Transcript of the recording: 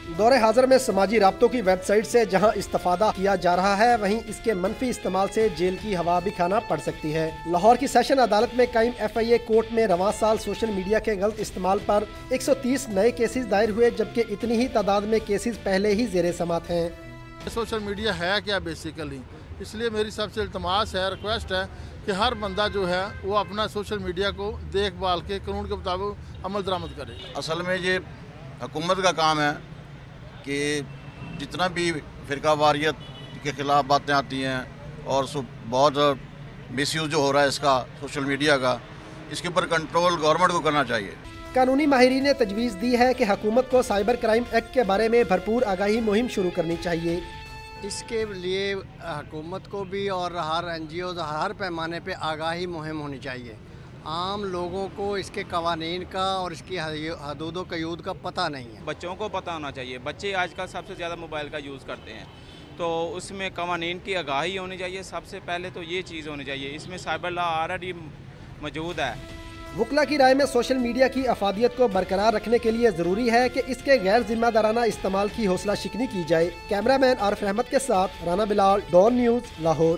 دور حاضر میں سماجی رابطوں کی ویب سائٹ سے جہاں استفادہ کیا جا رہا ہے، وہیں اس کے منفی استعمال سے جیل کی ہوا بھی کھانا پڑ سکتی ہے۔ لاہور کی سیشن عدالت میں قائم FIA کورٹ میں رواں سال سوشل میڈیا کے غلط استعمال پر 130 نئے کیسز دائر ہوئے، جبکہ اتنی ہی تعداد میں کیسز پہلے ہی زیر سماعت ہیں۔ سوشل میڈیا ہے کیا بیسیکلی، اس لیے میری سب سے التماس ہے، ریکویسٹ ہے کہ ہر بندہ جو ہے وہ اپنا سوشل میڈیا کو دیکھ بھال کے قانون کے مطابق عمل درآمد کرے۔ اصل میں یہ حکومت کا کام ہے کہ جتنا بھی فرقہ واریت کے خلاف باتیں آتی ہیں اور بہت مس یوز جو ہو رہا ہے اس کا سوشل میڈیا کا، اس کے اوپر کنٹرول گورنمنٹ کو کرنا چاہیے۔ قانونی ماہرین نے تجویز دی ہے کہ حکومت کو سائبر کرائم ایکٹ کے بارے میں بھرپور آگاہی مہم شروع کرنی چاہیے۔ اس کے لیے حکومت کو بھی اور ہر NGOز ہر پیمانے پہ آگاہی مہم ہونی چاہیے۔ عام لوگوں کو اس کے قوانین کا اور اس کی حدود و قیود کا پتہ نہیں ہے۔ بچوں کو پتہ ہونا چاہیے۔ بچے آج کل سب سے زیادہ موبائل کا یوز کرتے ہیں، تو اس میں قوانین کی آگاہی ہونی چاہیے۔ سب سے پہلے تو یہ چیز ہونی چاہیے، اس میں سائبر لا آلریڈی موجود ہے۔ وکلا کی رائے میں سوشل میڈیا کی افادیت کو برقرار رکھنے کے لیے ضروری ہے کہ اس کے غیر ذمہ دارانہ استعمال کی حوصلہ شکنی کی جائے۔ کیمرہ مین عارف احمد کے ساتھ رانا بلال، ڈان نیوز، لاہور۔